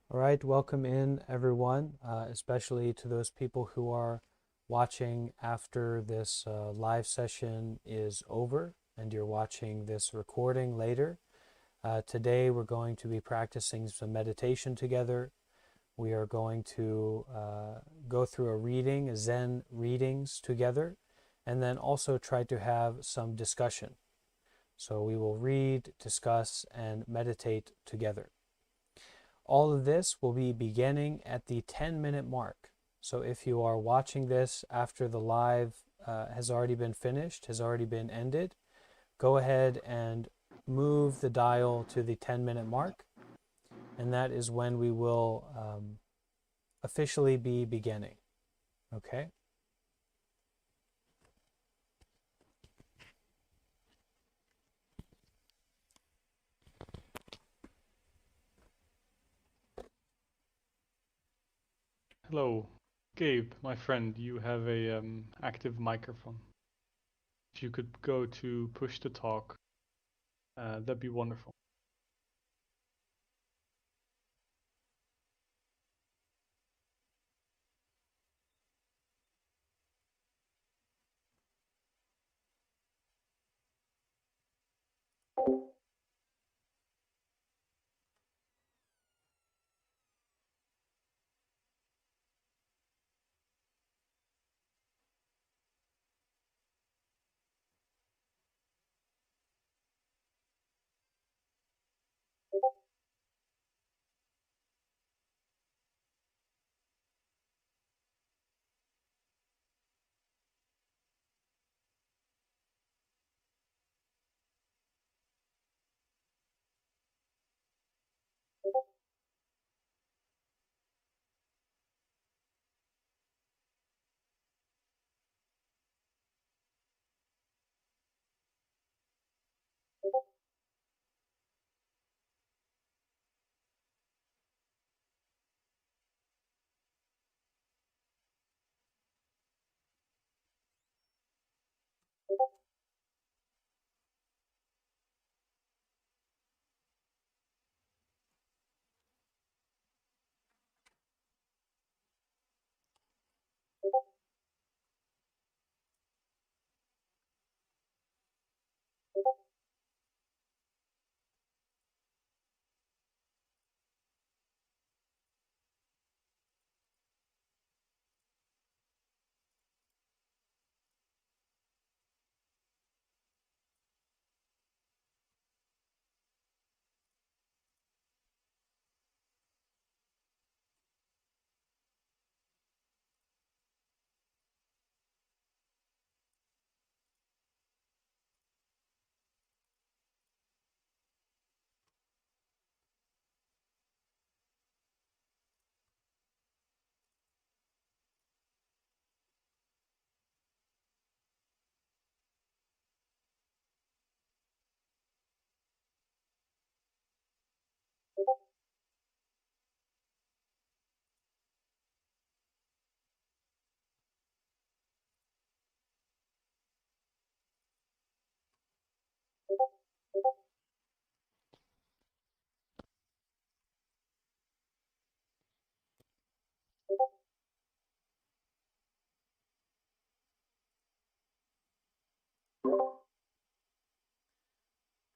All right, welcome in everyone, especially to those people who are watching after this live session is over and you're watching this recording later. Today we're going to be practicing some meditation together. We are going to go through a reading, Zen readings together, and then also try to have some discussion. So we will read, discuss, and meditate together. All of this will be beginning at the 10-minute mark. So if you are watching this after the live has already been finished, has already been ended, go ahead and move the dial to the 10-minute mark. And that is when we will officially be beginning. Okay? Hello, Gabe, my friend. You have a active microphone. If you could go to push to talk, that'd be wonderful.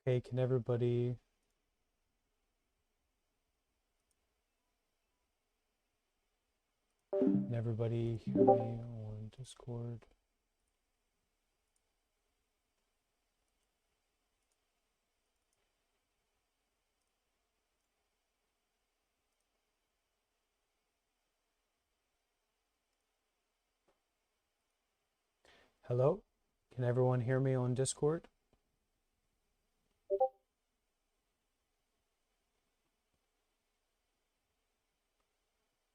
Okay, can everybody hear me on Discord? Hello? Can everyone hear me on Discord?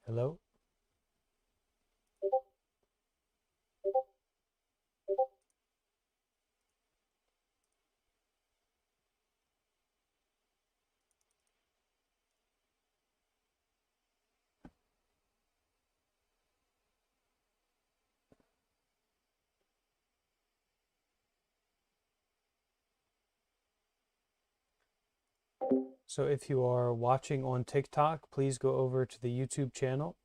Hello? So if you are watching on TikTok, please go over to the YouTube channel.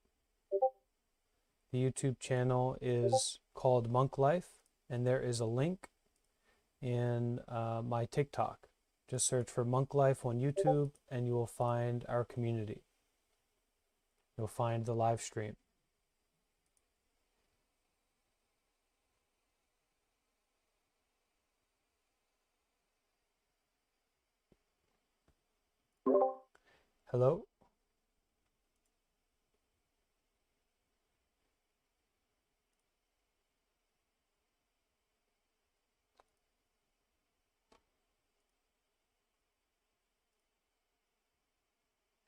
The YouTube channel is called Monk Life, and there is a link in my TikTok. Just search for Monk Life on YouTube, and you will find our community. You'll find the live stream. Hello?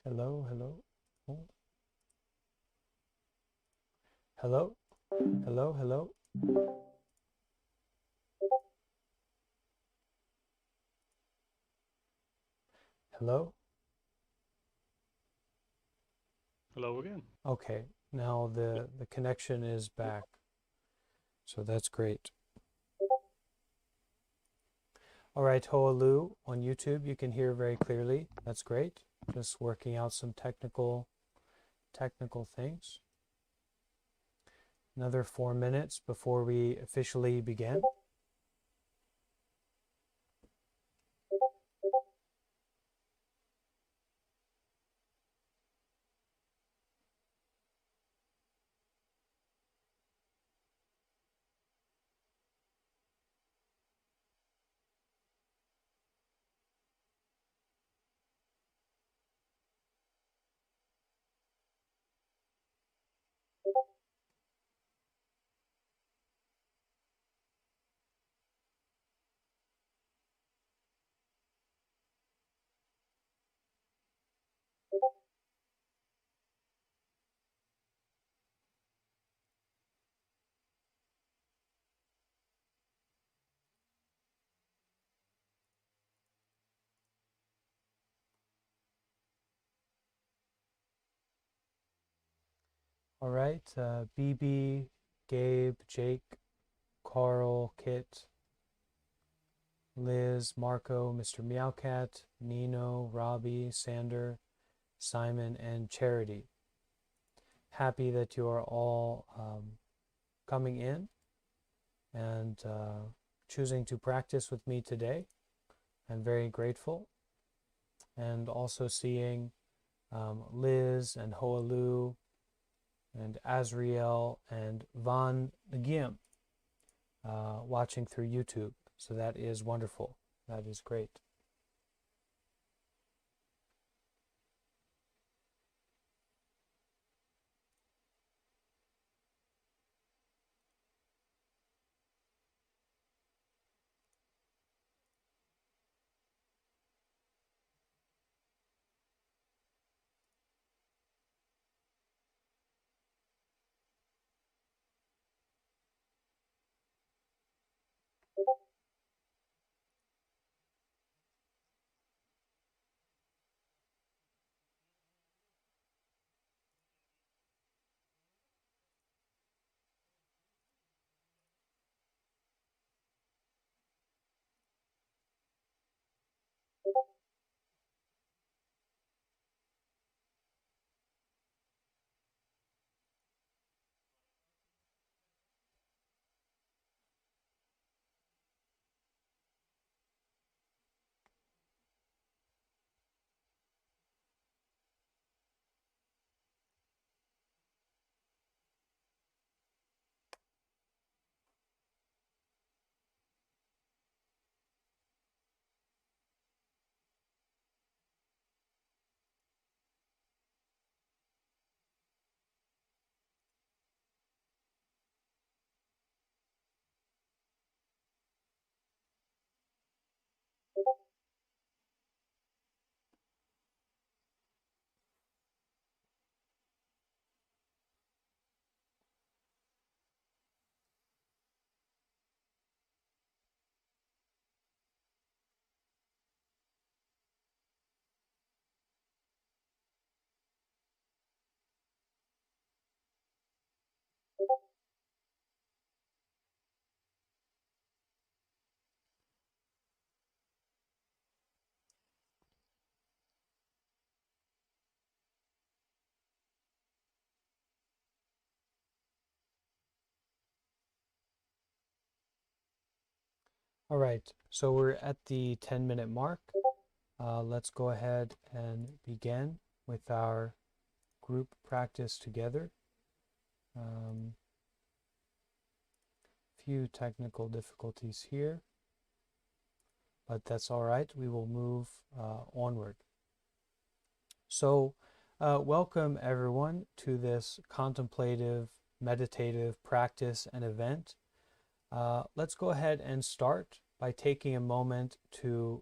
Hello? Hello? Oh. Hello? Hello? Hello? Hello? Hello again. Okay, now the connection is back. So that's great. All right, Hoalu on YouTube, you can hear very clearly. That's great. Just working out some technical things. Another 4 minutes before we officially begin. All right, BB, Gabe, Jake, Carl, Kit, Liz, Marco, Mr. Meowcat, Nino, Robbie, Sander, Simon, and Charity. Happy that you are all coming in and choosing to practice with me today. I'm very grateful. And also seeing Liz and Hoalu and Azriel and Van Ngiem watching through YouTube. So that is wonderful. That is great. All right, so we're at the 10-minute mark. Let's go ahead and begin with our group practice together. Few technical difficulties here, but that's all right. We will move onward. So, welcome everyone to this contemplative, meditative practice and event. Let's go ahead and start by taking a moment to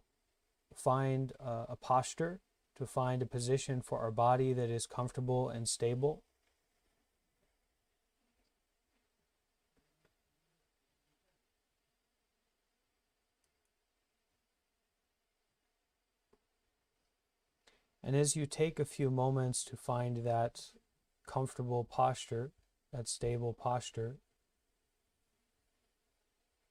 find a posture, to find a position for our body that is comfortable and stable. And as you take a few moments to find that comfortable posture, that stable posture,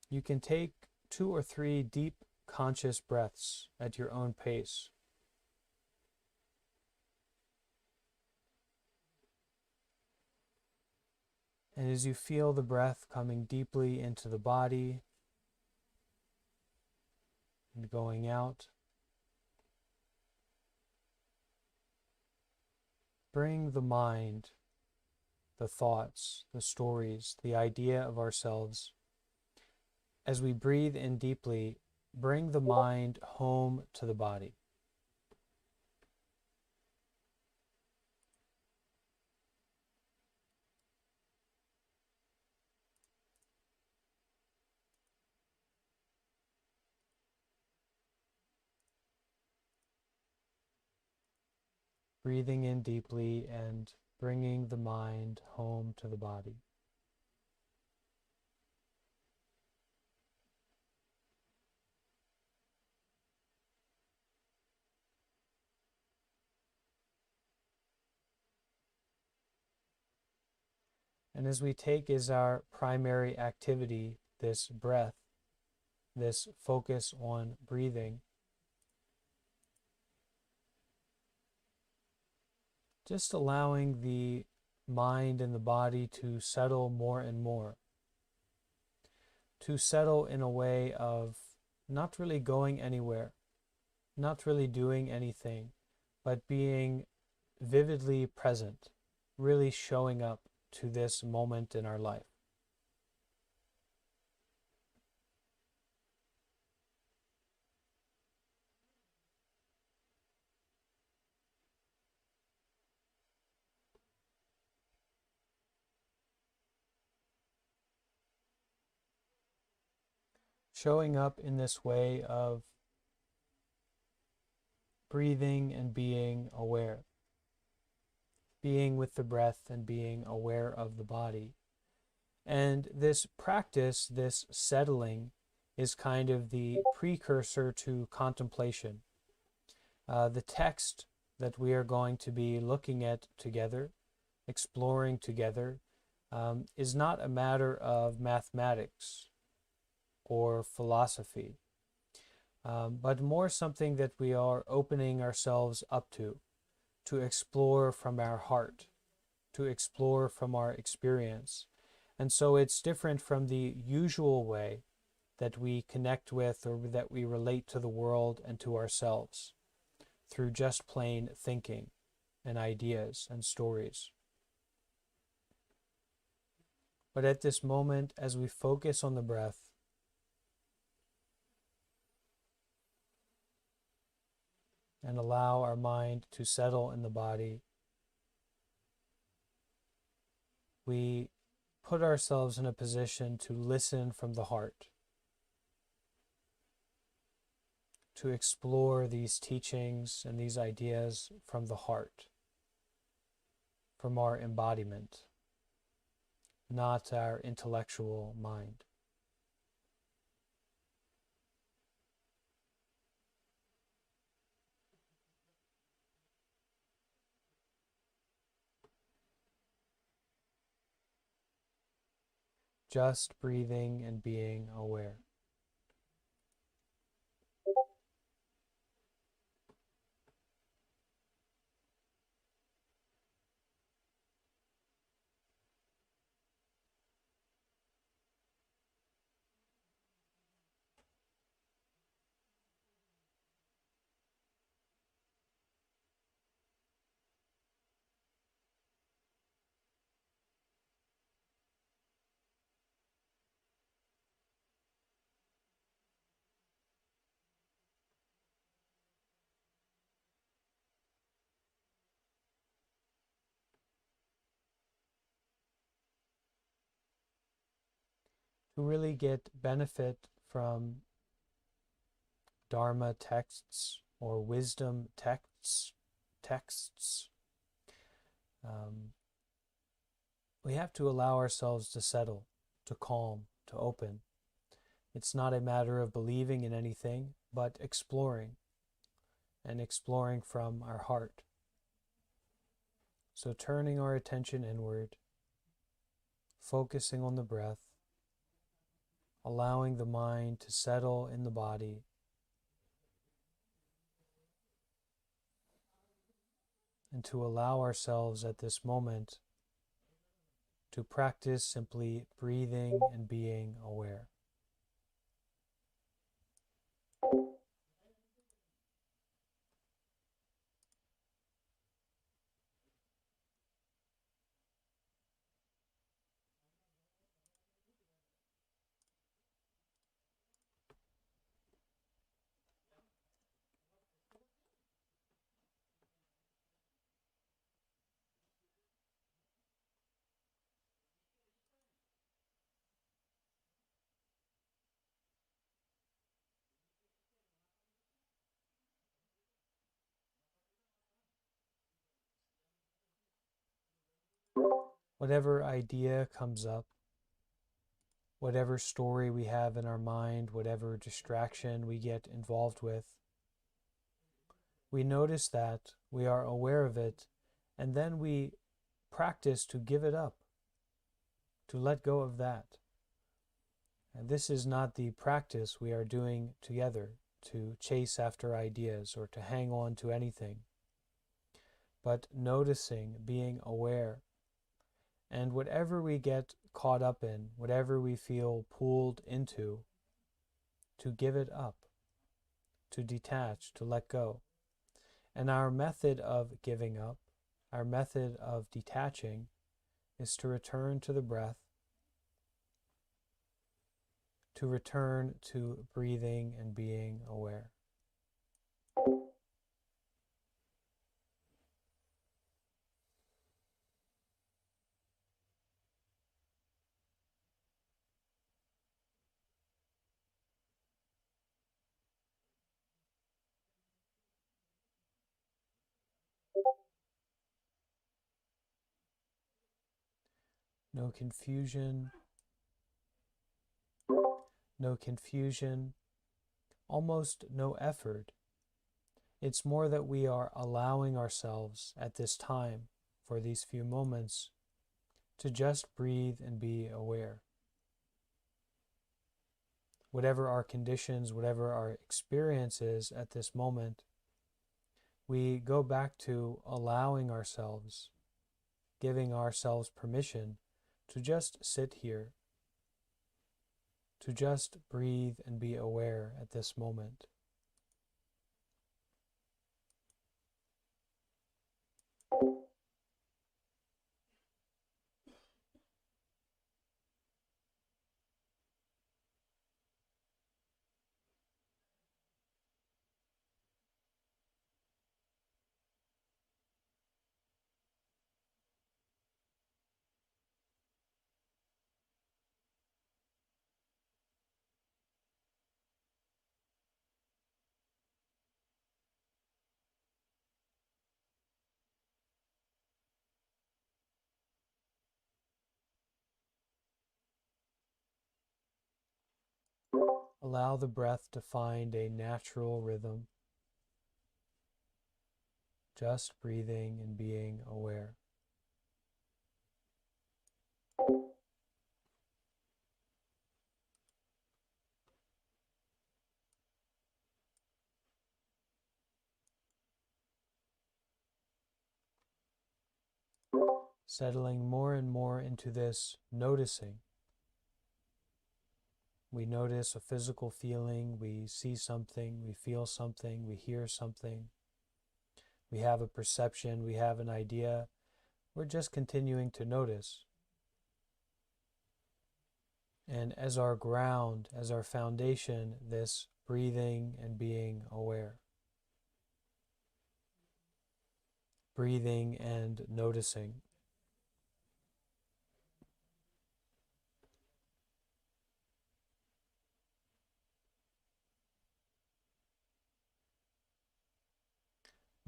you can take 2 or 3 deep conscious breaths at your own pace. And as you feel the breath coming deeply into the body and going out, bring the mind, the thoughts, the stories, the idea of ourselves. As we breathe in deeply, bring the mind home to the body. Breathing in deeply and bringing the mind home to the body. And as we take as our primary activity this breath, this focus on breathing, just allowing the mind and the body to settle more and more, to settle in a way of not really going anywhere, not really doing anything, but being vividly present, really showing up to this moment in our life. Showing up in this way of breathing and being aware, being with the breath and being aware of the body. And this practice, this settling, is kind of the precursor to contemplation. The text that we are going to be looking at together, exploring together, is not a matter of mathematics or philosophy, but more something that we are opening ourselves up to explore from our heart, to explore from our experience. And so it's different from the usual way that we connect with or that we relate to the world and to ourselves through just plain thinking and ideas and stories. But at this moment, as we focus on the breath, and allow our mind to settle in the body, we put ourselves in a position to listen from the heart, to explore these teachings and these ideas from the heart, from our embodiment, not our intellectual mind. Just breathing and being aware. who really get benefit from Dharma texts or wisdom texts, we have to allow ourselves to settle, to calm, to open. It's not a matter of believing in anything, but exploring, and exploring from our heart. So turning our attention inward, focusing on the breath, allowing the mind to settle in the body, and to allow ourselves at this moment to practice simply breathing and being aware. Whatever idea comes up, whatever story we have in our mind, whatever distraction we get involved with, we notice that, we are aware of it, and then we practice to give it up, to let go of that. And this is not the practice we are doing together, to chase after ideas or to hang on to anything, but noticing, being aware. And whatever we get caught up in, whatever we feel pulled into, to give it up, to detach, to let go. And our method of giving up, our method of detaching, is to return to the breath, to return to breathing and being aware. No confusion, almost no effort. It's more that we are allowing ourselves at this time, for these few moments, to just breathe and be aware. Whatever our conditions, whatever our experiences at this moment, we go back to allowing ourselves, giving ourselves permission to just sit here, to just breathe and be aware at this moment. Allow the breath to find a natural rhythm, just breathing and being aware. Settling more and more into this noticing. We notice a physical feeling, we see something, we feel something, we hear something. We have a perception, we have an idea. We're just continuing to notice. And as our ground, as our foundation, this breathing and being aware. Breathing and noticing.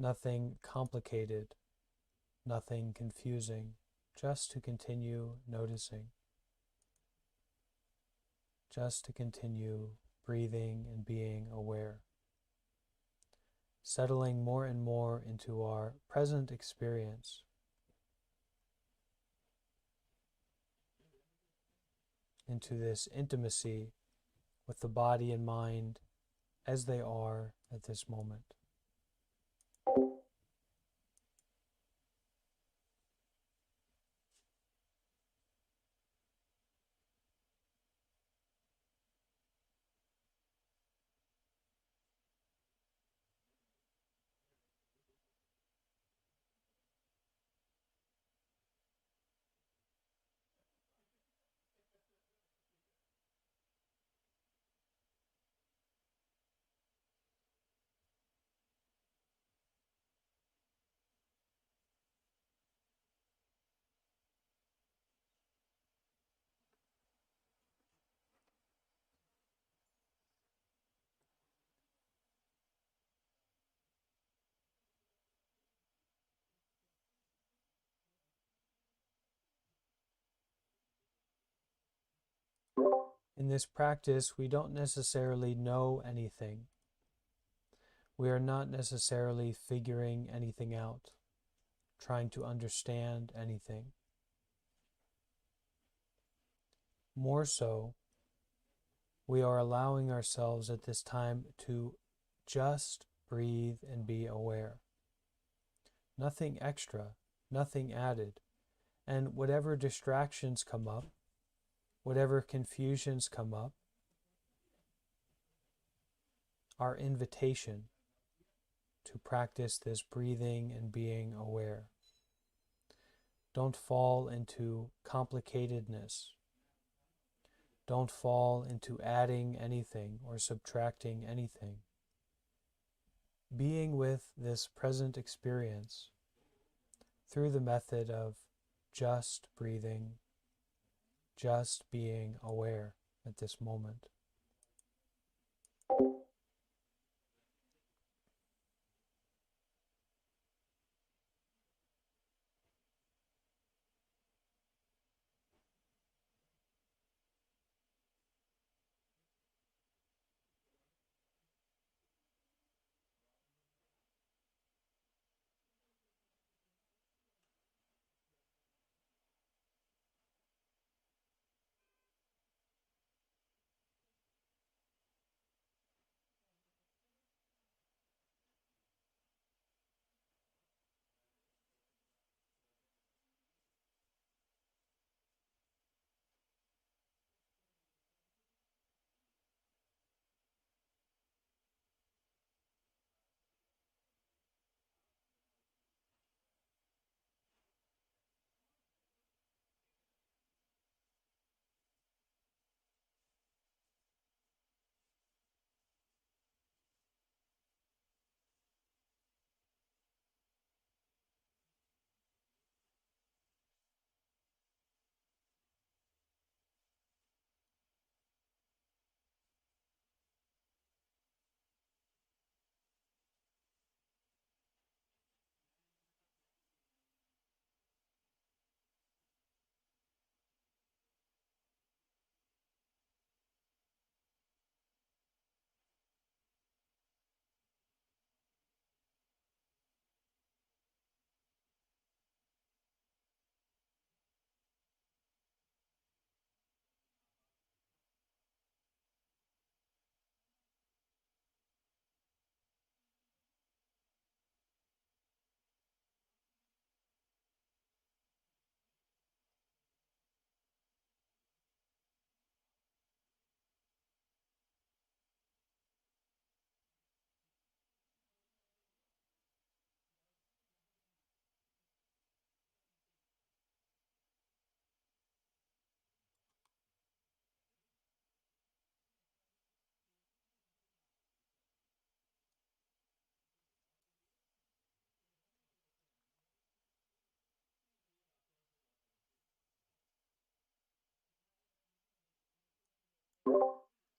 Nothing complicated, nothing confusing, just to continue noticing, just to continue breathing and being aware, settling more and more into our present experience, into this intimacy with the body and mind as they are at this moment. In this practice, we don't necessarily know anything. We are not necessarily figuring anything out, trying to understand anything. More so, we are allowing ourselves at this time to just breathe and be aware. Nothing extra, nothing added. And whatever distractions come up, whatever confusions come up, our invitation to practice this breathing and being aware. Don't fall into complicatedness. Don't fall into adding anything or subtracting anything. Being with this present experience through the method of just breathing, just being aware at this moment.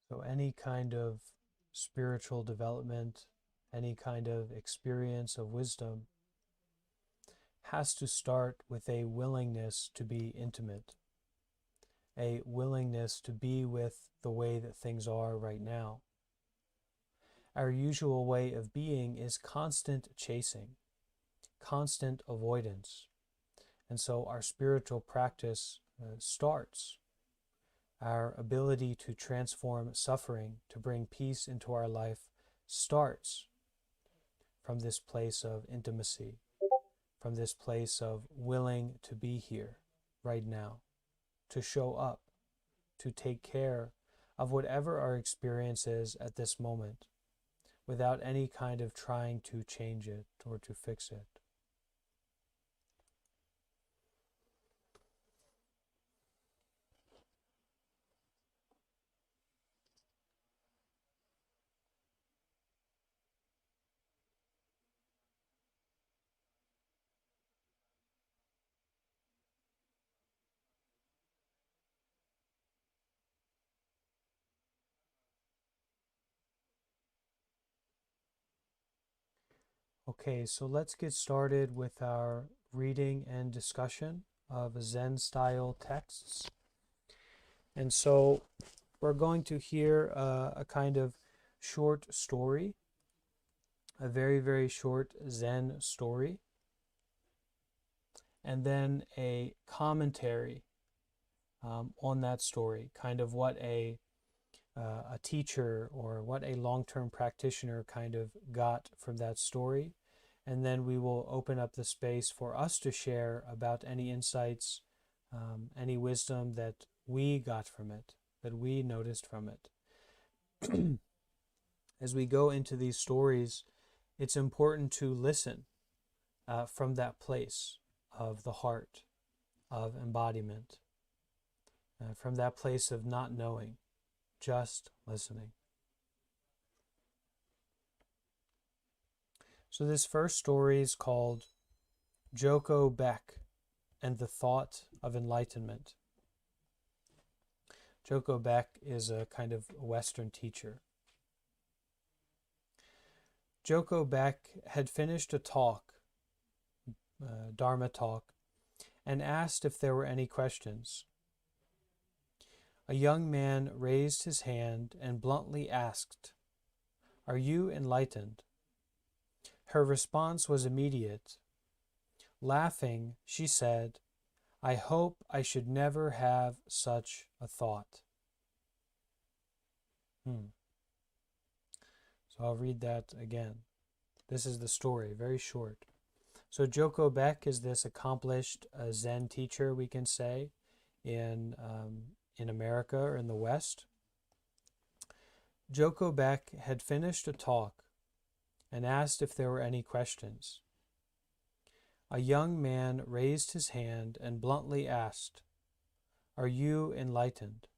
So any kind of spiritual development, any kind of experience of wisdom has to start with a willingness to be intimate, a willingness to be with the way that things are right now. Our usual way of being is constant chasing, constant avoidance. And so our spiritual practice starts. Our ability to transform suffering, to bring peace into our life, starts from this place of intimacy, from this place of willing to be here right now, to show up, to take care of whatever our experience is at this moment, without any kind of trying to change it or to fix it. Okay, so let's get started with our reading and discussion of Zen style texts. And so we're going to hear a kind of short story, a very, very short Zen story, and then a commentary on that story, kind of what a teacher or what a long-term practitioner kind of got from that story. And then we will open up the space for us to share about any insights, any wisdom that we got from it, that we noticed from it. As we go into these stories, it's important to listen from that place of the heart, of embodiment, from that place of not knowing, just listening. So this first story is called Joko Beck and the Thought of Enlightenment. Joko Beck is a kind of Western teacher. Joko Beck had finished a talk, Dharma talk, and asked if there were any questions. A young man raised his hand and bluntly asked, "Are you enlightened?" Her response was immediate. Laughing, she said, "I hope I should never have such a thought." So I'll read that again. This is the story, very short. So Joko Beck is this accomplished Zen teacher, we can say, in America or in the West. Joko Beck had finished a talk and asked if there were any questions. A young man raised his hand and bluntly asked, "Are you enlightened?"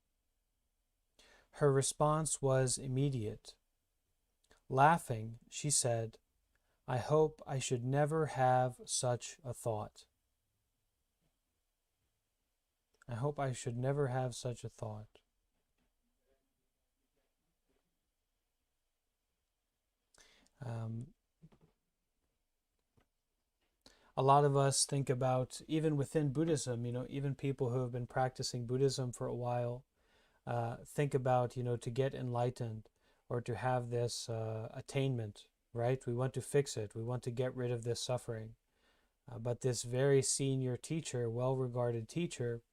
Her response was immediate. Laughing, she said, "I hope I should never have such a thought." I hope I should never have such a thought. A lot of us think about, even within Buddhism, even people who have been practicing Buddhism for a while, think about, to get enlightened or to have this attainment, right? We want to fix it. We want to get rid of this suffering. But this very senior teacher, well-regarded teacher,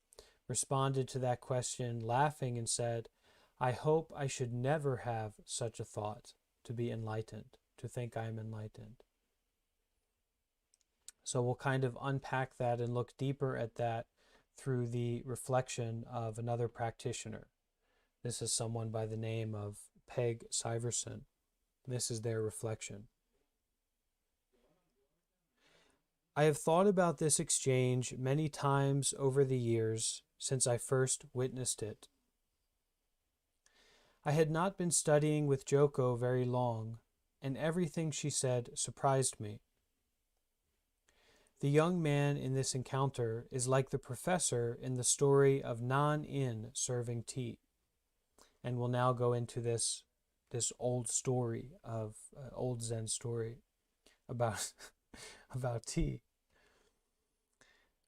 responded to that question laughing and said, "I hope I should never have such a thought, to be enlightened, to think I am enlightened." So we'll kind of unpack that and look deeper at that through the reflection of another practitioner. This is someone by the name of Peg Syverson. This is their reflection. I have thought about this exchange many times over the years since I first witnessed it. I had not been studying with Joko very long, and everything she said surprised me. The young man in this encounter is like the professor in the story of Nan In serving tea. And we'll now go into this this old story of old Zen story about about tea.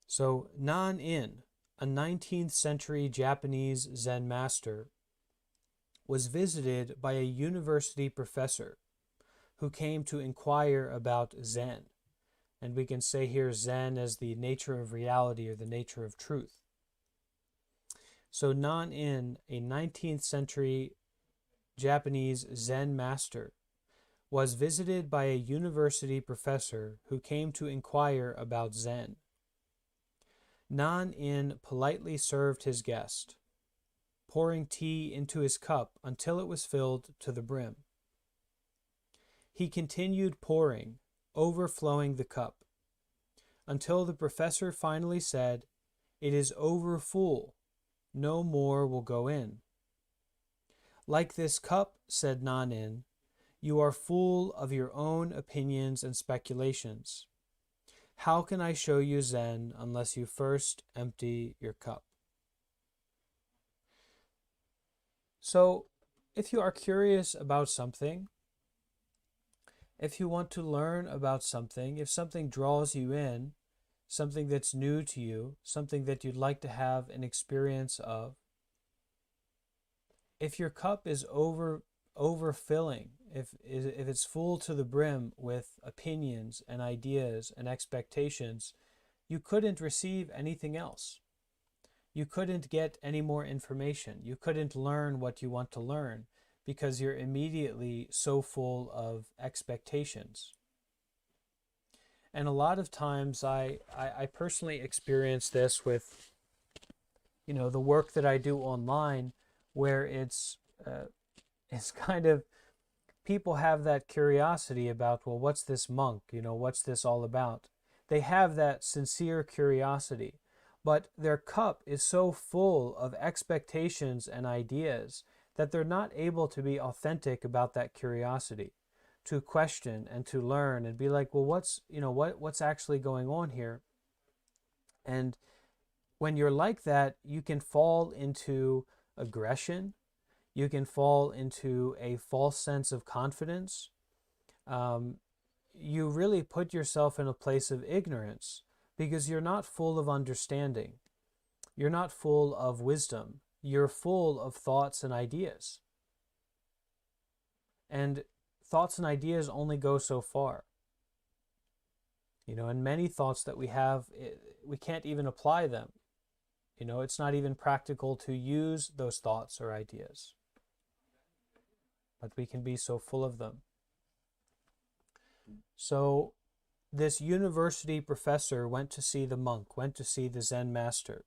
So Nan-in, a 19th century Japanese Zen master, was visited by a university professor who came to inquire about Zen. And we can say here Zen as the nature of reality or the nature of truth. So Nan-in, a 19th century Japanese Zen master, was visited by a university professor who came to inquire about Zen. Nan-in politely served his guest, pouring tea into his cup until it was filled to the brim. He continued pouring, overflowing the cup, until the professor finally said, "It is over full. No more will go in." "Like this cup," said Nan-in, "you are full of your own opinions and speculations. How can I show you Zen unless you first empty your cup?" So, if you are curious about something, if you want to learn about something, if something draws you in, something that's new to you, something that you'd like to have an experience of, if your cup is overfilling, if it's full to the brim with opinions and ideas and expectations, you couldn't receive anything else. You couldn't get any more information. You couldn't learn what you want to learn because you're immediately so full of expectations. And a lot of times I personally experience this with, the work that I do online, where it's kind of, people have that curiosity about, well, what's this monk? What's this all about? They have that sincere curiosity, but their cup is so full of expectations and ideas that they're not able to be authentic about that curiosity, to question and to learn and be like, well, what's actually going on here? And when you're like that, you can fall into aggression. You can fall into a false sense of confidence. You really put yourself in a place of ignorance because you're not full of understanding. You're not full of wisdom. You're full of thoughts and ideas. And thoughts and ideas only go so far. And many thoughts that we have, we can't even apply them. It's not even practical to use those thoughts or ideas. But we can be so full of them. So this university professor went to see the monk, went to see the Zen master,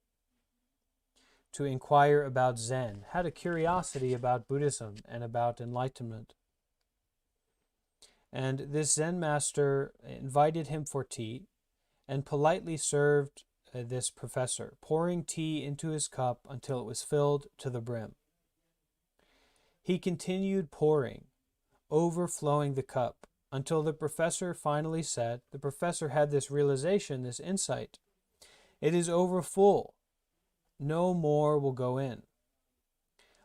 to inquire about Zen, had a curiosity about Buddhism and about enlightenment. And this Zen master invited him for tea and politely served this professor, pouring tea into his cup until it was filled to the brim. He continued pouring, overflowing the cup, until the professor finally said, the professor had this realization, this insight, "It is over full. No more will go in."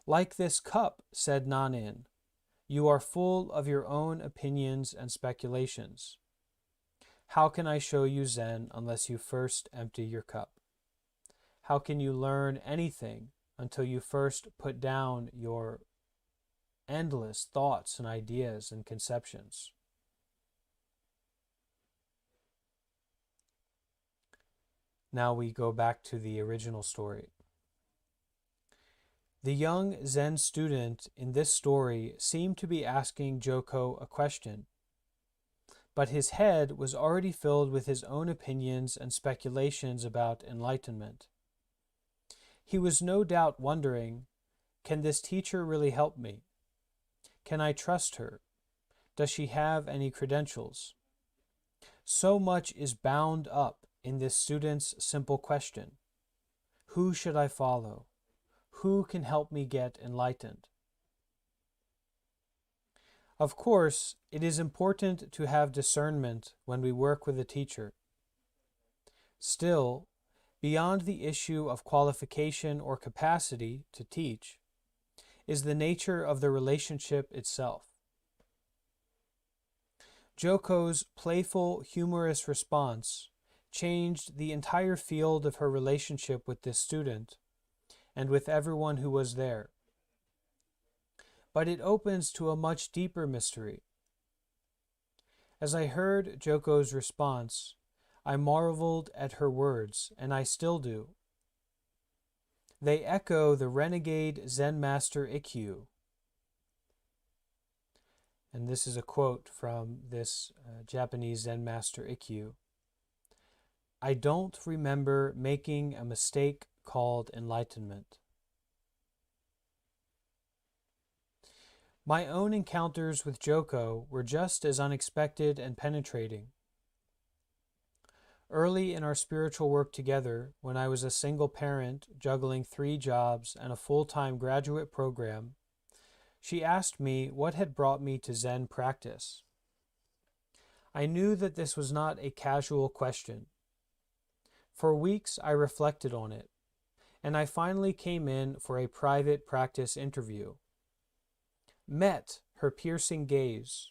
"Like this cup," said Nan-in, "you are full of your own opinions and speculations. How can I show you Zen unless you first empty your cup? How can you learn anything until you first put down your endless thoughts and ideas and conceptions?" Now we go back to the original story. The young Zen student in this story seemed to be asking Joko a question, but his head was already filled with his own opinions and speculations about enlightenment. He was no doubt wondering, can this teacher really help me? Can I trust her? Does she have any credentials? So much is bound up in this student's simple question. Who should I follow? Who can help me get enlightened? Of course, it is important to have discernment when we work with a teacher. Still, beyond the issue of qualification or capacity to teach, is the nature of the relationship itself. Joko's playful, humorous response changed the entire field of her relationship with this student and with everyone who was there. But it opens to a much deeper mystery. As I heard Joko's response, I marveled at her words, and I still do. They echo the renegade Zen master Ikkyu. And this is a quote from this Japanese Zen master Ikkyu. I don't remember making a mistake called enlightenment. My own encounters with Joko were just as unexpected and penetrating. Early in our spiritual work together, when I was a single parent juggling 3 jobs and a full-time graduate program, she asked me what had brought me to Zen practice. I knew that this was not a casual question. For weeks I reflected on it, and I finally came in for a private practice interview, met her piercing gaze,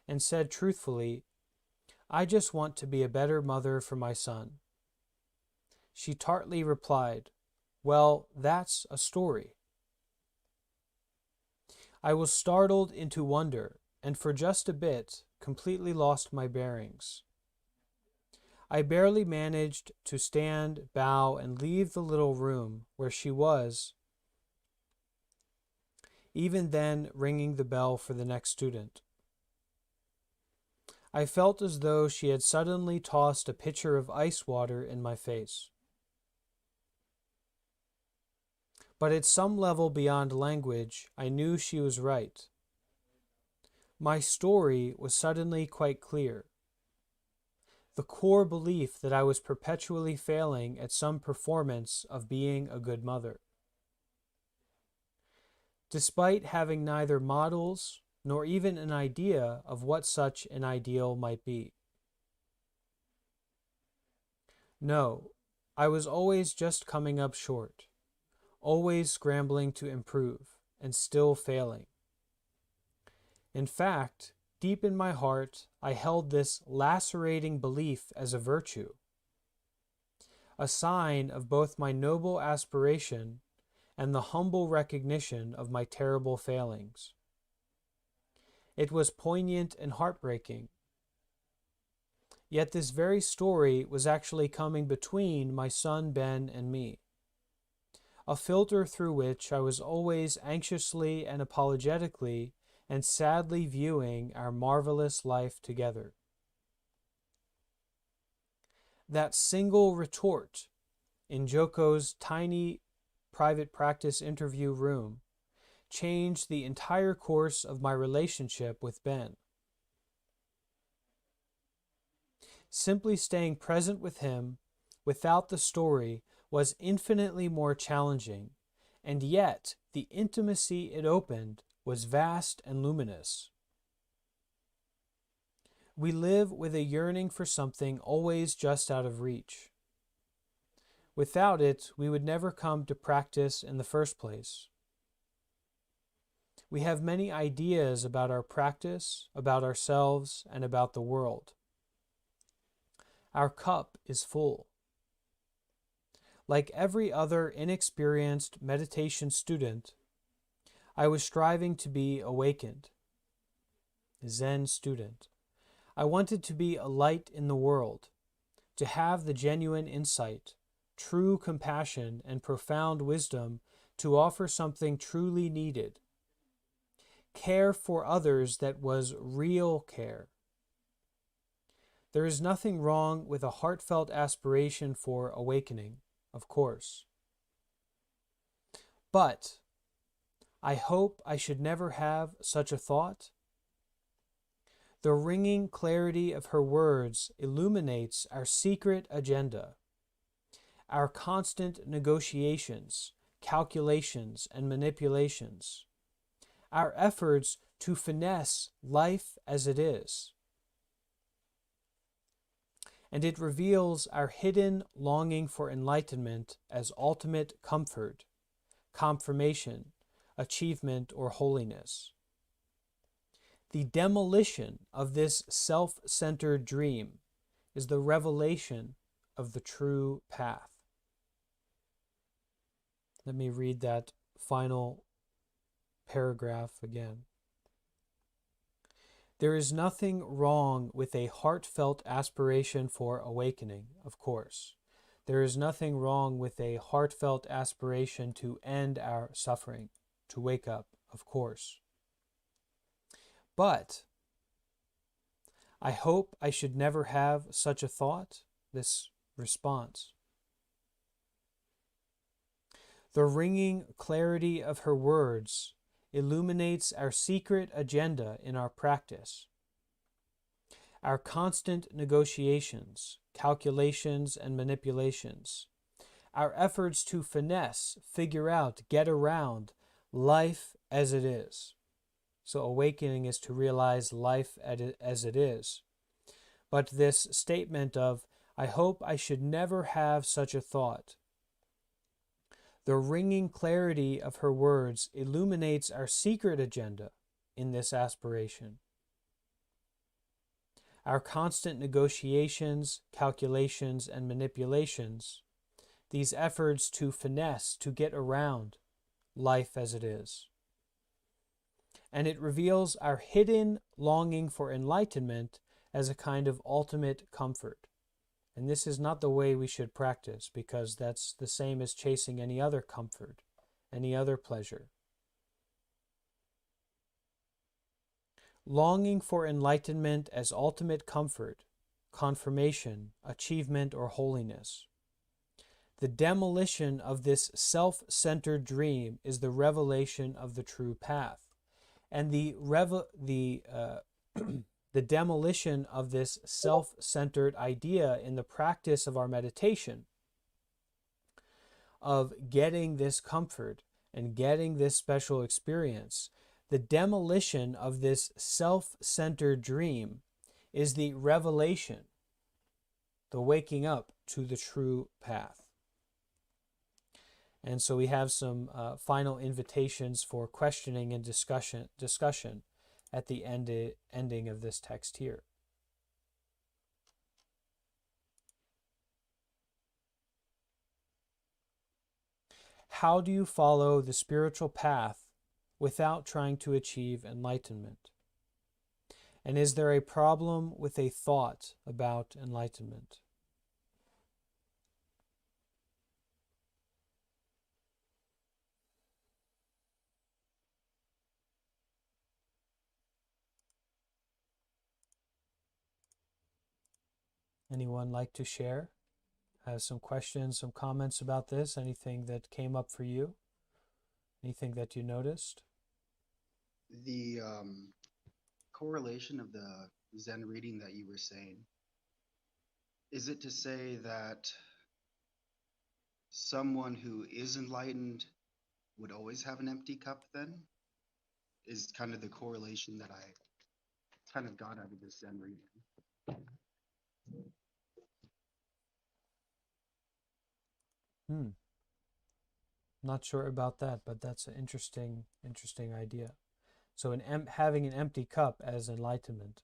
and said truthfully, I just want to be a better mother for my son. She tartly replied, well, that's a story. I was startled into wonder, and for just a bit, completely lost my bearings. I barely managed to stand, bow, and leave the little room where she was, even then ringing the bell for the next student. I felt as though she had suddenly tossed a pitcher of ice water in my face. But at some level beyond language, I knew she was right. My story was suddenly quite clear. The core belief that I was perpetually failing at some performance of being a good mother. Despite having neither models nor even an idea of what such an ideal might be. No, I was always just coming up short, always scrambling to improve, and still failing. In fact, deep in my heart, I held this lacerating belief as a virtue, a sign of both my noble aspiration and the humble recognition of my terrible failings. It was poignant and heartbreaking. Yet this very story was actually coming between my son Ben and me, a filter through which I was always anxiously and apologetically and sadly viewing our marvelous life together. That single retort in Joko's tiny private practice interview room changed the entire course of my relationship with Ben. Simply staying present with him without the story was infinitely more challenging, and yet the intimacy it opened was vast and luminous. We live with a yearning for something always just out of reach. Without it, we would never come to practice in the first place. We have many ideas about our practice, about ourselves, and about the world. Our cup is full. Like every other inexperienced meditation student, I was striving to be awakened. Zen student. I wanted to be a light in the world, to have the genuine insight, true compassion, and profound wisdom to offer something truly needed. Care for others that was real care. There is nothing wrong with a heartfelt aspiration for awakening, of course. But I hope I should never have such a thought. The ringing clarity of her words illuminates our secret agenda, our constant negotiations, calculations, and manipulations, our efforts to finesse life as it is. And it reveals our hidden longing for enlightenment as ultimate comfort, confirmation, achievement, or holiness. The demolition of this self-centered dream is the revelation of the true path. Let me read that final paragraph again. There is nothing wrong with a heartfelt aspiration for awakening, of course. There is nothing wrong with a heartfelt aspiration to end our suffering, to wake up, of course. But I hope I should never have such a thought, this response. The ringing clarity of her words illuminates our secret agenda in our practice. Our constant negotiations, calculations, and manipulations, our efforts to finesse, figure out, get around life as it is. So awakening is to realize life as it is. But this statement of, I hope I should never have such a thought, the ringing clarity of her words illuminates our secret agenda in this aspiration. Our constant negotiations, calculations, and manipulations, these efforts to finesse, to get around life as it is. And it reveals our hidden longing for enlightenment as a kind of ultimate comfort. And this is not the way we should practice, because that's the same as chasing any other comfort, any other pleasure. Longing for enlightenment as ultimate comfort, confirmation, achievement, or holiness. The demolition of this self-centered dream is the revelation of the true path. And the demolition of this self-centered idea in the practice of our meditation, of getting this comfort and getting this special experience, the demolition of this self-centered dream is the revelation, the waking up to the true path. And so we have some final invitations for questioning and discussion at the ending of this text here. How do you follow the spiritual path without trying to achieve enlightenment? And is there a problem with a thought about enlightenment? Anyone like to share? Has some questions, some comments about this? Anything that came up for you? Anything that you noticed? The correlation of the Zen reading that you were saying, is it to say that someone who is enlightened would always have an empty cup then? Is kind of the correlation that I kind of got out of this Zen reading. Not sure about that, but that's an interesting idea. So having an empty cup as enlightenment.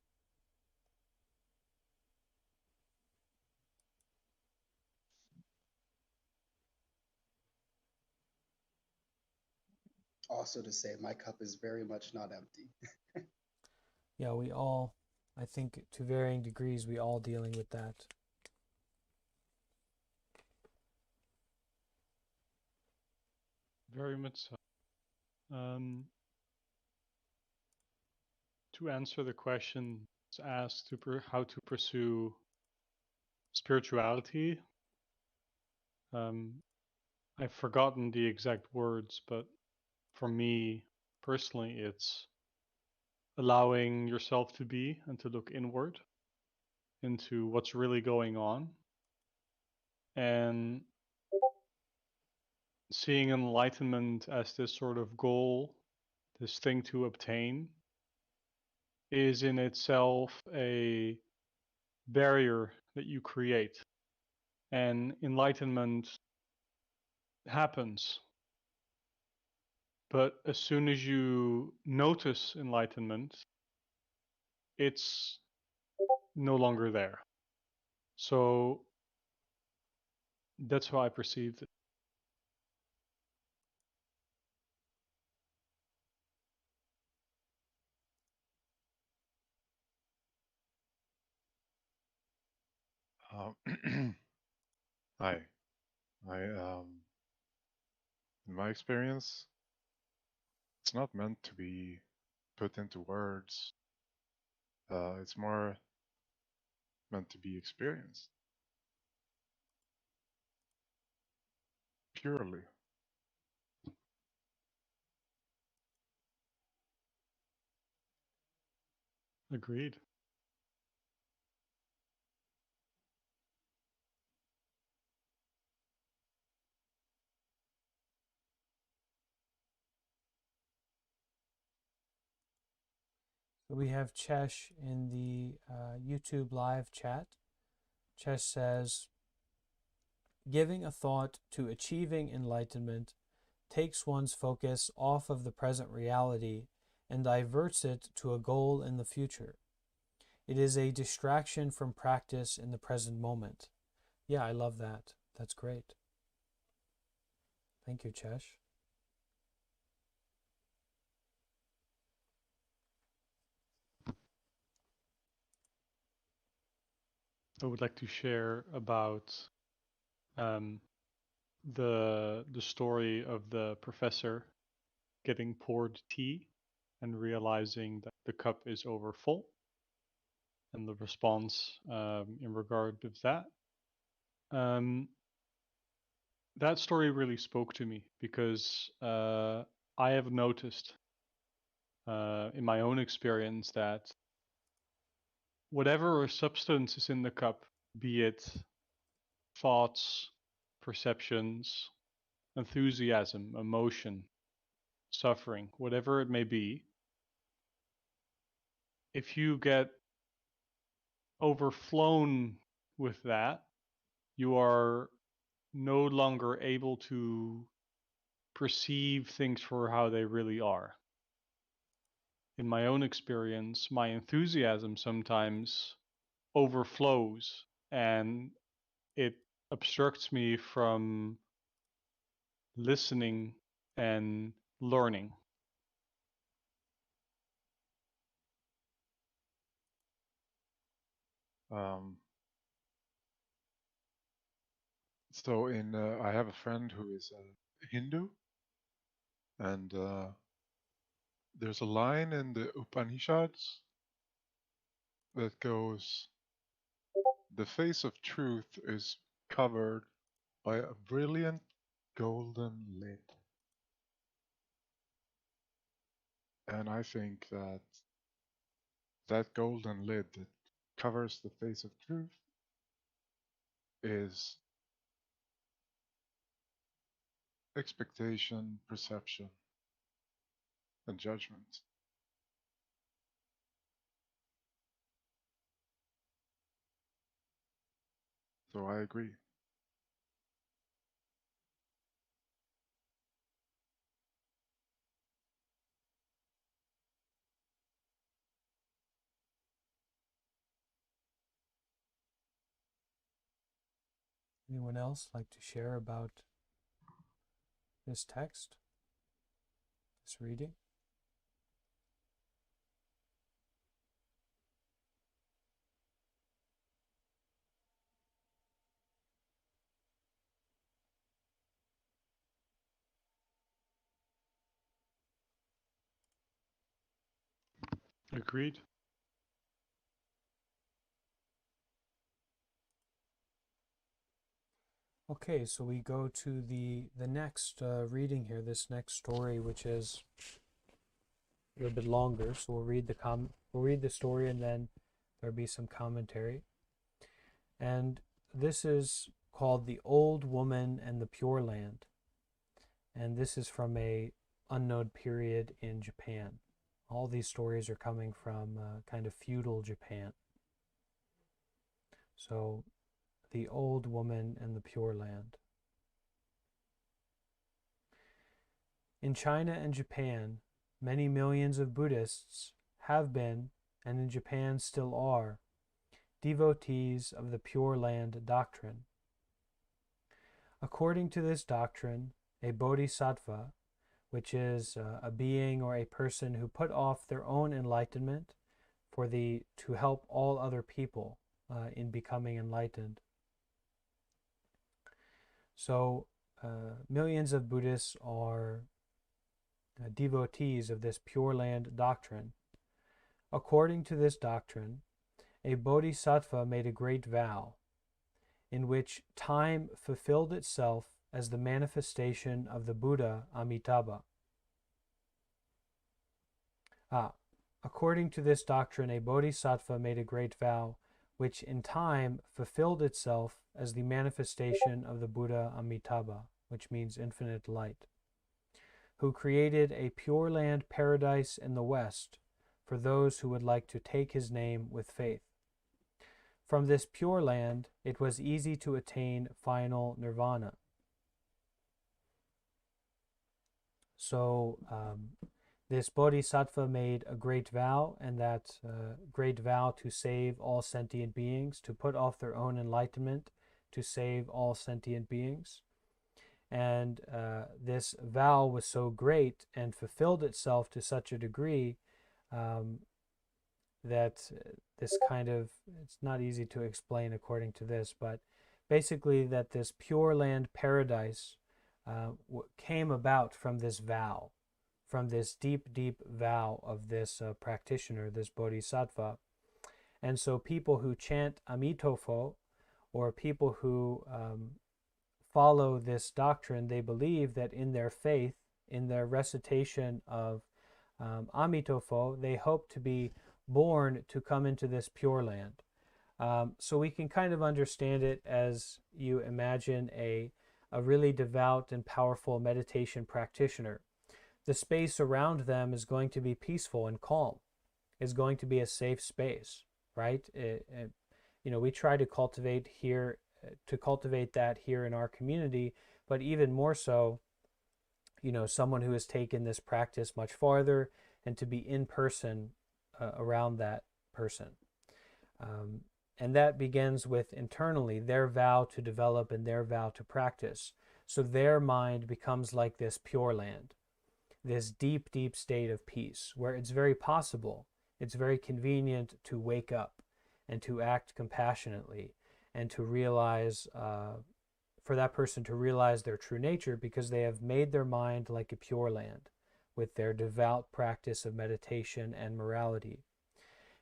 Also to say my cup is very much not empty. Yeah, we all, I think to varying degrees, we all dealing with that. Very much so. To answer the question asked how to pursue spirituality, I've forgotten the exact words, but for me personally, it's allowing yourself to be and to look inward into what's really going on, and seeing enlightenment as this sort of goal, this thing to obtain, is in itself a barrier that you create. And enlightenment happens, But as soon as you notice enlightenment, it's no longer there. So that's how I perceived it. Hi. In my experience, it's not meant to be put into words. It's more meant to be experienced purely. Agreed. So we have Chesh in the YouTube live chat. Chesh says, giving a thought to achieving enlightenment takes one's focus off of the present reality and diverts it to a goal in the future. It is a distraction from practice in the present moment. Yeah, I love that. That's great. Thank you, Chesh. I would like to share about um, the story of the professor getting poured tea and realizing that the cup is over full, and the response in regard of that. That story really spoke to me because I have noticed in my own experience that whatever substance is in the cup, be it thoughts, perceptions, enthusiasm, emotion, suffering, whatever it may be, if you get overflown with that, you are no longer able to perceive things for how they really are. In my own experience, my enthusiasm sometimes overflows and it obstructs me from listening and learning. Um, I have a friend who is a Hindu, and there's a line in the Upanishads that goes, "The face of truth is covered by a brilliant golden lid." And I think that that golden lid that covers the face of truth is expectation, perception, and judgment. So I agree. Anyone else like to share about this text, this reading? Agreed. Okay, so we go to the next reading here, this next story, which is a little bit longer. So we'll read the story, and then there'll be some commentary. And this is called "The Old Woman and the Pure Land," and this is from a unknown period in Japan. All these stories are coming from kind of feudal Japan. So, "The Old Woman and the Pure Land." In China and Japan, many millions of Buddhists have been, and in Japan still are, devotees of the Pure Land doctrine. According to this doctrine, a bodhisattva, which is a being or a person who put off their own enlightenment to help all other people in becoming enlightened. So millions of Buddhists are devotees of this Pure Land doctrine. According to this doctrine, a bodhisattva made a great vow, in which time fulfilled itself as the manifestation of the Buddha Amitabha. According to this doctrine, a bodhisattva made a great vow, which in time fulfilled itself as the manifestation of the Buddha Amitabha, which means infinite light, who created a Pure Land paradise in the West for those who would like to take his name with faith. From this Pure Land, it was easy to attain final nirvana. So this bodhisattva made a great vow, and that great vow to save all sentient beings, to put off their own enlightenment, to save all sentient beings. And this vow was so great and fulfilled itself to such a degree that this kind of, it's not easy to explain according to this, but basically that this Pure Land paradise came about from this vow, from this deep, deep vow of this practitioner, this bodhisattva. And so people who chant Amitofo, or people who follow this doctrine, they believe that in their faith, in their recitation of Amitofo, they hope to be born to come into this Pure Land. So we can kind of understand it as you imagine a really devout and powerful meditation practitioner. The space around them is going to be peaceful and calm. It's going to be a safe space, right? We try to cultivate that here in our community, but even more so, someone who has taken this practice much farther, and to be in person around that person. And that begins with internally their vow to develop and their vow to practice. So their mind becomes like this Pure Land, this deep, deep state of peace, where it's very possible, it's very convenient to wake up and to act compassionately and to realize, for that person to realize their true nature, because they have made their mind like a Pure Land with their devout practice of meditation and morality.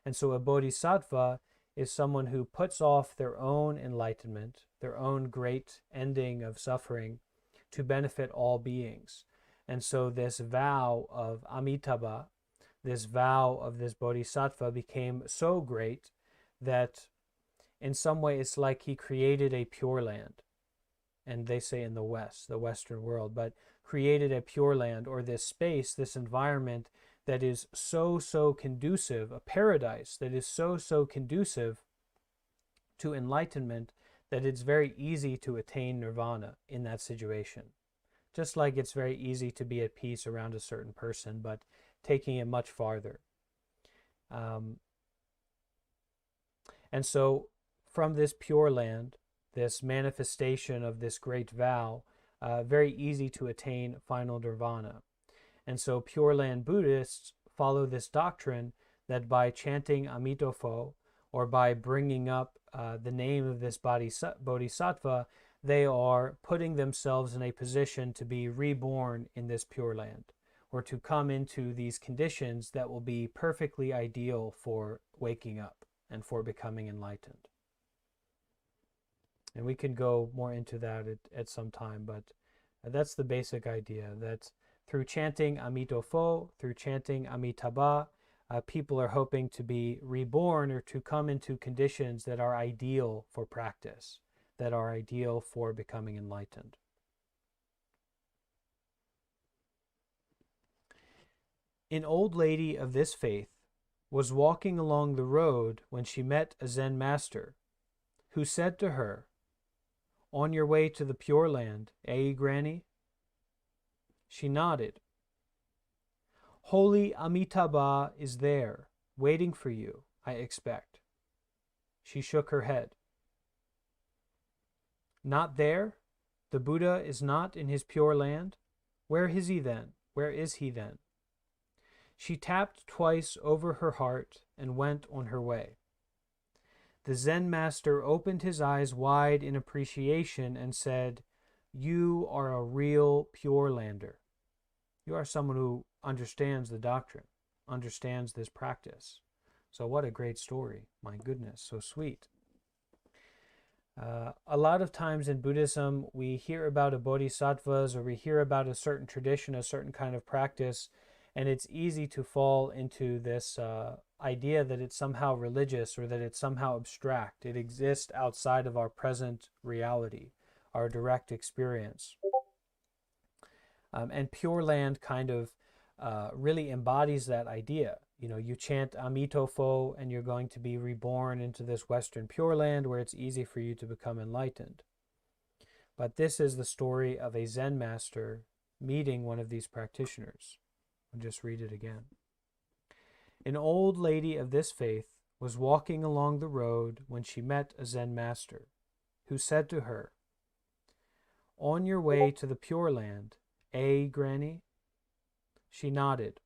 And so a bodhisattva is someone who puts off their own enlightenment, their own great ending of suffering, to benefit all beings. And so this vow of Amitabha, this vow of this bodhisattva, became so great that in some way it's like he created a Pure Land. And they say in the West, the Western world, but created a Pure Land, or this space, this environment that is so, so conducive, a paradise that is so, so conducive to enlightenment that it's very easy to attain nirvana in that situation. Just like it's very easy to be at peace around a certain person, but taking it much farther. And so from this Pure Land, this manifestation of this great vow, very easy to attain final nirvana. And so Pure Land Buddhists follow this doctrine that by chanting Amitofo, or by bringing up the name of this bodhisattva, they are putting themselves in a position to be reborn in this Pure Land, or to come into these conditions that will be perfectly ideal for waking up and for becoming enlightened. And we can go more into that at some time, but that's the basic idea, that through chanting Amitofo, through chanting Amitabha, people are hoping to be reborn, or to come into conditions that are ideal for practice, that are ideal for becoming enlightened. An old lady of this faith was walking along the road when she met a Zen master, who said to her, "On your way to the Pure Land, eh, Granny?" She nodded Holy Amitabha is there, waiting for you, I expect. She shook her head. Not there? The Buddha is not in his Pure Land? Where is he then? Where is he then? She tapped twice over her heart and went on her way. The Zen master opened his eyes wide in appreciation and said, "You are a real Pure Lander. You are someone who understands the doctrine, understands this practice." So what a great story. My goodness, so sweet. A lot of times in Buddhism, we hear about a bodhisattvas or we hear about a certain tradition, a certain kind of practice, and it's easy to fall into this idea that it's somehow religious or that it's somehow abstract. It exists outside of our present reality, our direct experience. And Pure Land kind of really embodies that idea. You know, you chant Amitofo and you're going to be reborn into this Western Pure Land where it's easy for you to become enlightened. But this is the story of a Zen master meeting one of these practitioners. I'll just read it again. An old lady of this faith was walking along the road when she met a Zen master, who said to her, "On your way to the Pure Land, eh, Granny?" She nodded.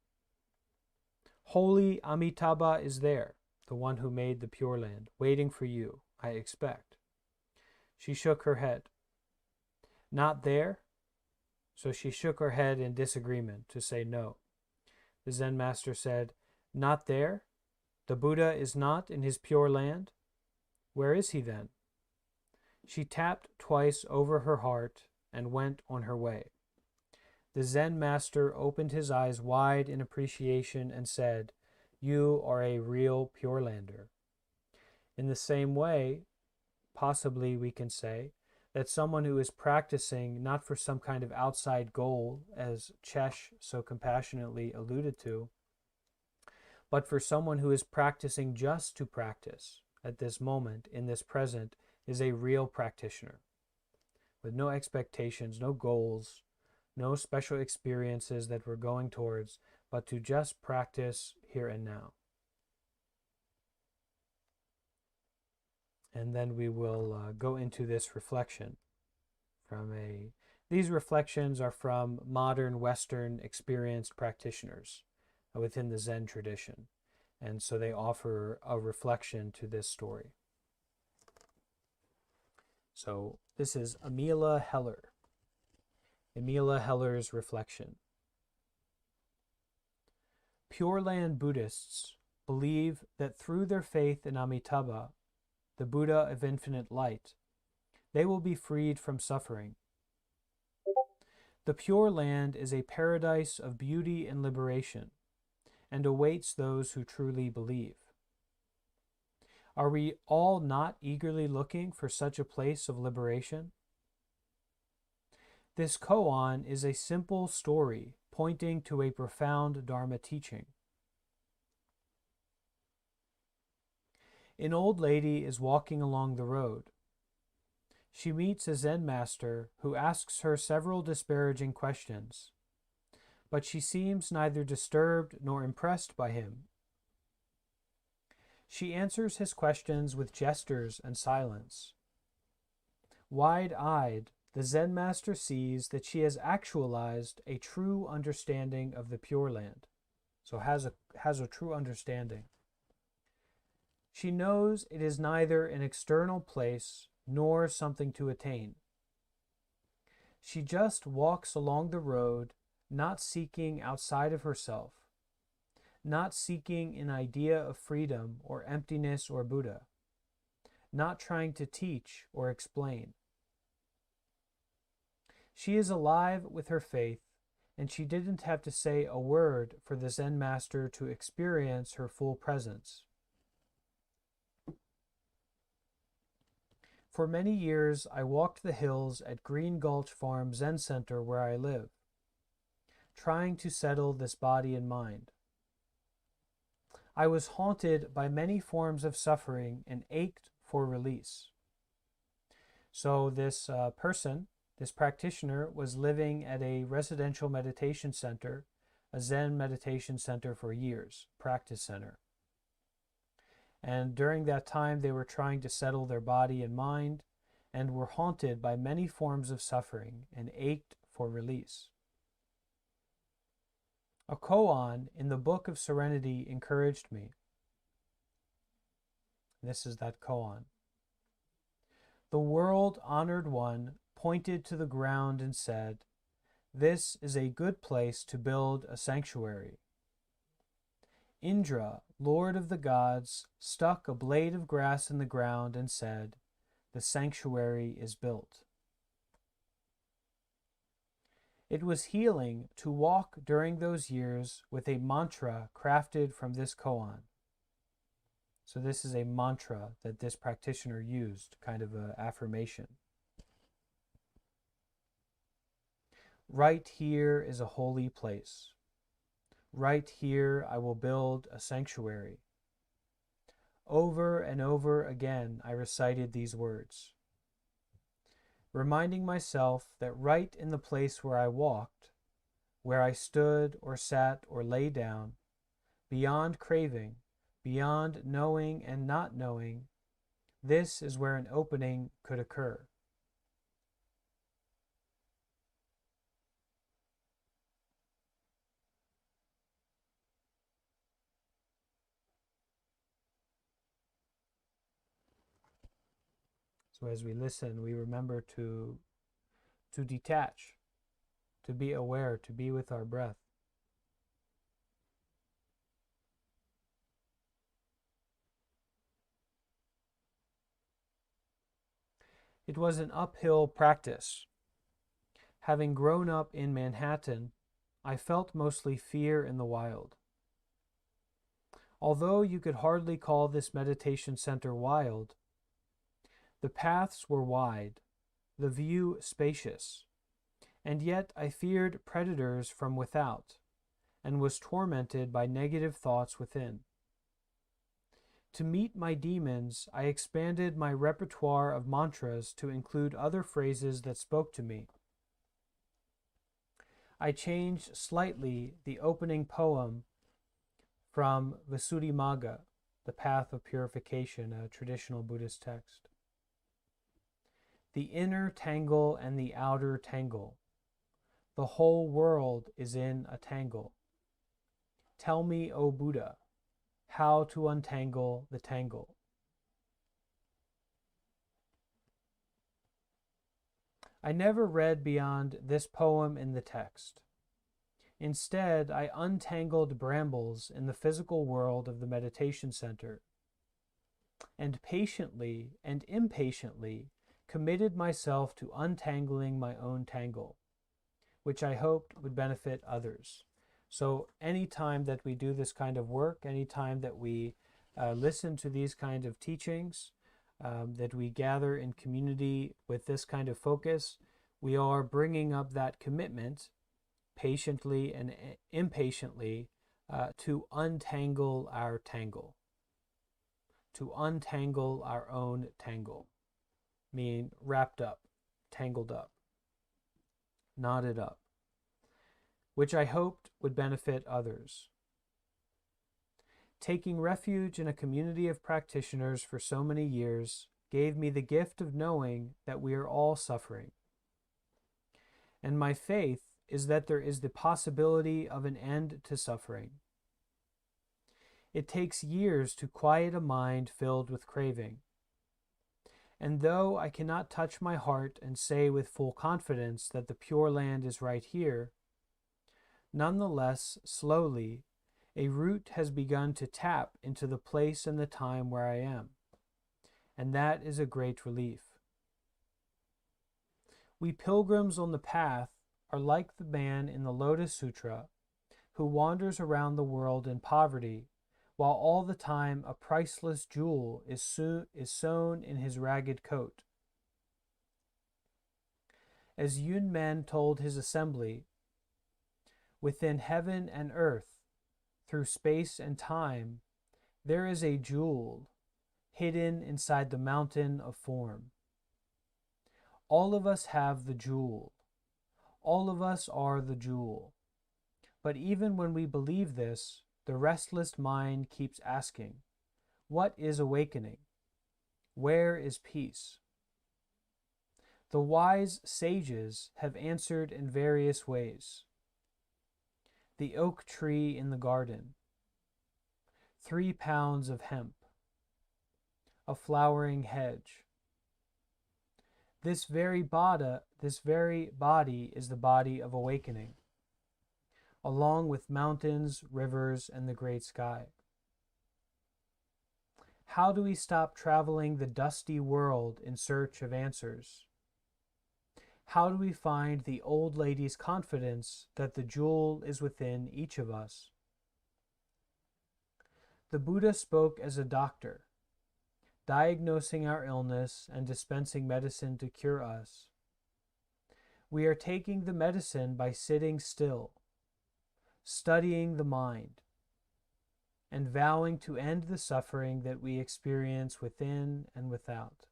"Holy Amitabha is there, the one who made the Pure Land, waiting for you, I expect." She shook her head. "Not there?" So she shook her head in disagreement to say no. The Zen master said, "Not there? The Buddha is not in his Pure Land? Where is he then?" She tapped twice over her heart and went on her way. The Zen master opened his eyes wide in appreciation and said, "You are a real Pure Lander." In the same way, possibly we can say that someone who is practicing not for some kind of outside goal, as Chesh so compassionately alluded to, but for someone who is practicing just to practice at this moment, in this present, is a real practitioner with no expectations, no goals, no special experiences that we're going towards, but to just practice here and now. And then we will go into this reflection. These reflections are from modern Western experienced practitioners within the Zen tradition. And so they offer a reflection to this story. So this is Emila Heller. Emila Heller's reflection. Pure Land Buddhists believe that through their faith in Amitabha, the Buddha of infinite light, they will be freed from suffering. The Pure Land is a paradise of beauty and liberation, and awaits those who truly believe. Are we all not eagerly looking for such a place of liberation? This koan is a simple story pointing to a profound Dharma teaching. An old lady is walking along the road. She meets a Zen master who asks her several disparaging questions, but she seems neither disturbed nor impressed by him. She answers his questions with gestures and silence. Wide-eyed, the Zen master sees that she has actualized a true understanding of the Pure Land, so has a true understanding. She knows it is neither an external place nor something to attain. She just walks along the road, not seeking outside of herself, not seeking an idea of freedom or emptiness or Buddha, not trying to teach or explain. She is alive with her faith, and she didn't have to say a word for the Zen master to experience her full presence. For many years, I walked the hills at Green Gulch Farm Zen Center where I live, trying to settle this body and mind. I was haunted by many forms of suffering and ached for release. So this practitioner, was living at a residential meditation center a Zen meditation center for years, practice center. And during that time, they were trying to settle their body and mind and were haunted by many forms of suffering and ached for release. A koan in the Book of Serenity encouraged me. This is that koan. The world-honored one pointed to the ground and said, "This is a good place to build a sanctuary." Indra, lord of the gods, stuck a blade of grass in the ground and said, "The sanctuary is built." It was healing to walk during those years with a mantra crafted from this koan. So this is a mantra that this practitioner used, kind of an affirmation. Right here is a holy place. Right here I will build a sanctuary. Over and over again I recited these words, reminding myself that right in the place where I walked, where I stood or sat or lay down, beyond craving, beyond knowing and not knowing, this is where an opening could occur. So as we listen, we remember to detach, to be aware, to be with our breath. It was an uphill practice. Having grown up in Manhattan, I felt mostly fear in the wild. Although you could hardly call this meditation center wild, the paths were wide, the view spacious, and yet I feared predators from without and was tormented by negative thoughts within. To meet my demons, I expanded my repertoire of mantras to include other phrases that spoke to me. I changed slightly the opening poem from Visuddhimagga, the Path of Purification, a traditional Buddhist text. The inner tangle and the outer tangle. The whole world is in a tangle. Tell me, O Buddha, how to untangle the tangle. I never read beyond this poem in the text. Instead, I untangled brambles in the physical world of the meditation center, and patiently and impatiently committed myself to untangling my own tangle, which I hoped would benefit others. So anytime that we do this kind of work, anytime that we listen to these kind of teachings, that we gather in community with this kind of focus, we are bringing up that commitment patiently and impatiently to untangle our tangle, to untangle our own tangle, meaning wrapped up, tangled up, knotted up, which I hoped would benefit others. Taking refuge in a community of practitioners for so many years gave me the gift of knowing that we are all suffering. And my faith is that there is the possibility of an end to suffering. It takes years to quiet a mind filled with craving. And though I cannot touch my heart and say with full confidence that the Pure Land is right here, nonetheless, slowly, a root has begun to tap into the place and the time where I am, and that is a great relief. We pilgrims on the path are like the man in the Lotus Sutra who wanders around the world in poverty, while all the time a priceless jewel is sewn in his ragged coat. As Yun Men told his assembly, within heaven and earth, through space and time, there is a jewel hidden inside the mountain of form. All of us have the jewel. All of us are the jewel. But even when we believe this, the restless mind keeps asking, what is awakening? Where is peace? The wise sages have answered in various ways. The oak tree in the garden, 3 pounds of hemp, a flowering hedge. This very body is the body of awakening, along with mountains, rivers, and the great sky. How do we stop traveling the dusty world in search of answers? How do we find the old lady's confidence that the jewel is within each of us? The Buddha spoke as a doctor, diagnosing our illness and dispensing medicine to cure us. We are taking the medicine by sitting still, studying the mind, and vowing to end the suffering that we experience within and without.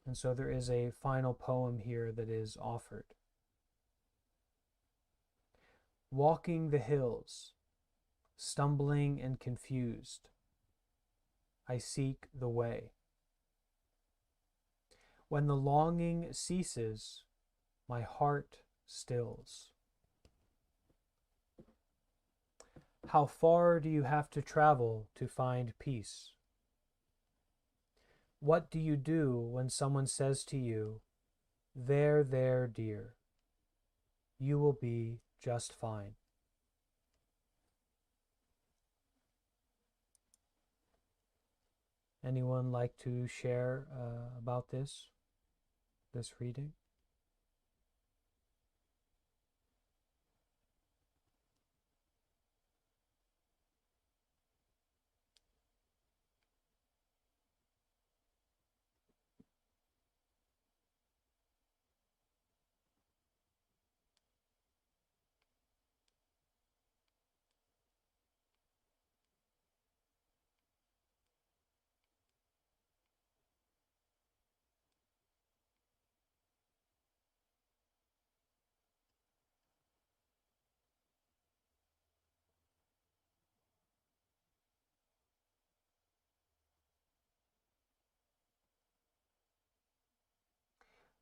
And so there is a final poem here that is offered. Walking the hills, stumbling and confused, I seek the way. When the longing ceases, my heart stills. How far do you have to travel to find peace? What do you do when someone says to you, there, dear, you will be just fine? Anyone like to share about this reading?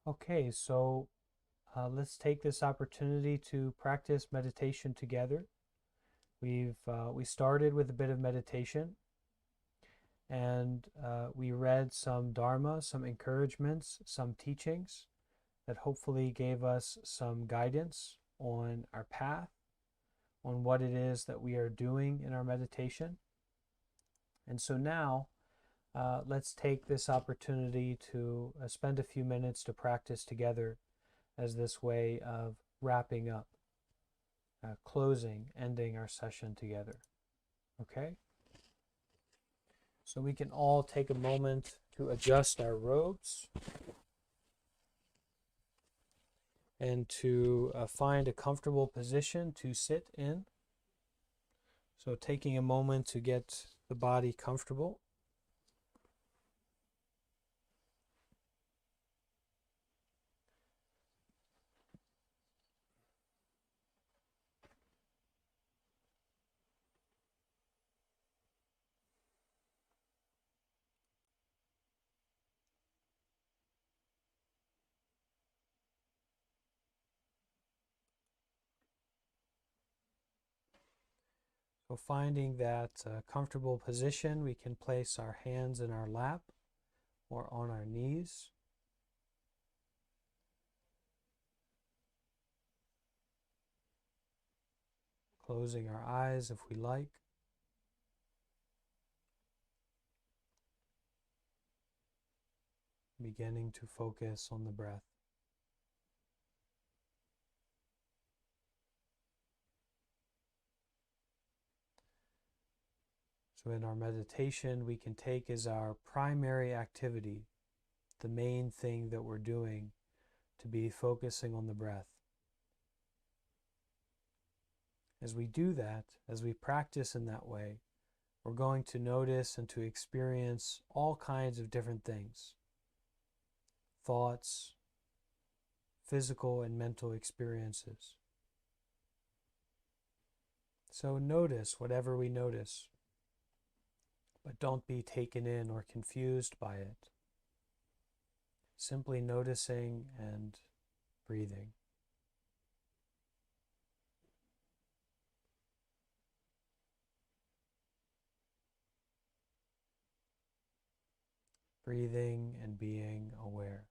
Okay, so let's take this opportunity to practice meditation together. We started with a bit of meditation, and we read some Dharma, some encouragements, some teachings that hopefully gave us some guidance on our path, on what it is that we are doing in our meditation. And so now, let's take this opportunity to spend a few minutes to practice together as this way of wrapping up, ending our session together. Okay? So we can all take a moment to adjust our robes and to find a comfortable position to sit in. So taking a moment to get the body comfortable. So finding that comfortable position, we can place our hands in our lap or on our knees. Closing our eyes if we like. Beginning to focus on the breath. So in our meditation, we can take as our primary activity, the main thing that we're doing, to be focusing on the breath. As we do that, as we practice in that way, we're going to notice and to experience all kinds of different things. Thoughts, physical and mental experiences. So notice whatever we notice, but don't be taken in or confused by it. Simply noticing and breathing. Breathing and being aware.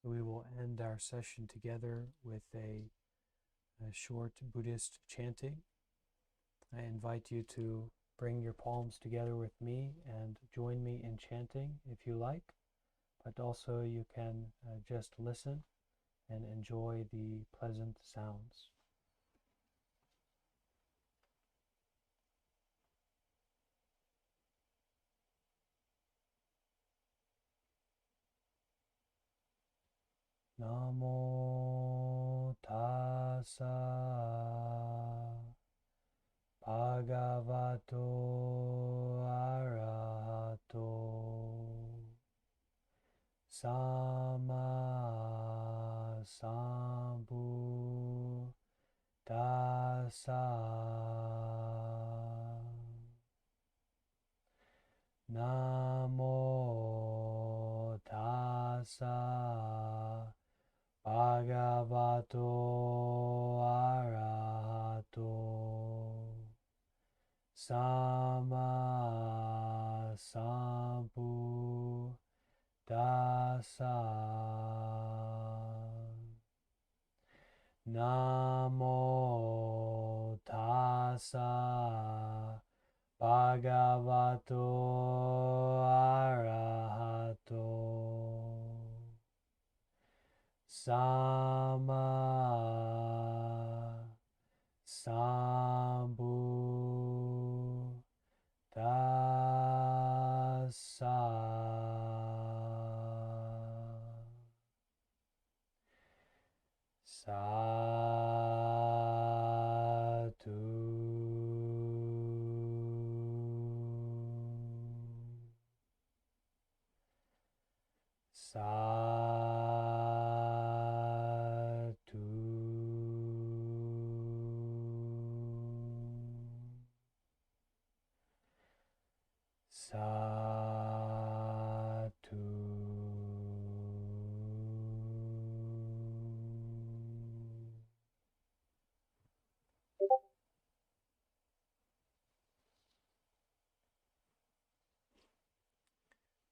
We will end our session together with a short Buddhist chanting. I invite you to bring your palms together with me and join me in chanting if you like, but also you can just listen and enjoy the pleasant sounds. Namo tassa bhagavato arahato sama sambuddhassa. Namo tassa bhagavato arahato sama sambuddhassa. Namo tassa bhagavato arahato sama sambuddhassa. Sadhu. Sadhu. Sadhu.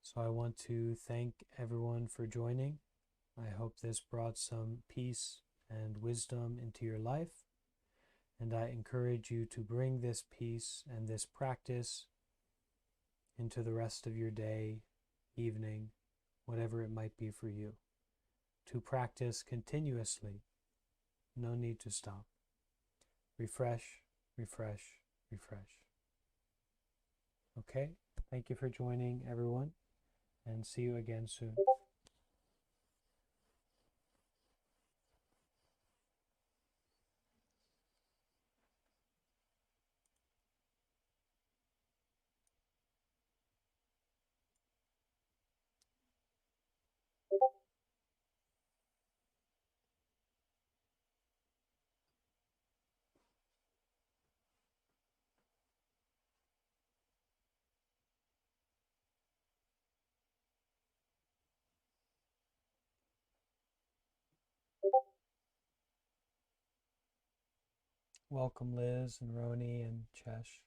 So I want to thank everyone for joining. I hope this brought some peace and wisdom into your life, and I encourage you to bring this peace and this practice into the rest of your day, evening, whatever it might be for you. To practice continuously, no need to stop. Refresh, refresh, refresh. Okay? Thank you for joining, everyone, and see you again soon. Welcome, Liz and Roni and Chesh.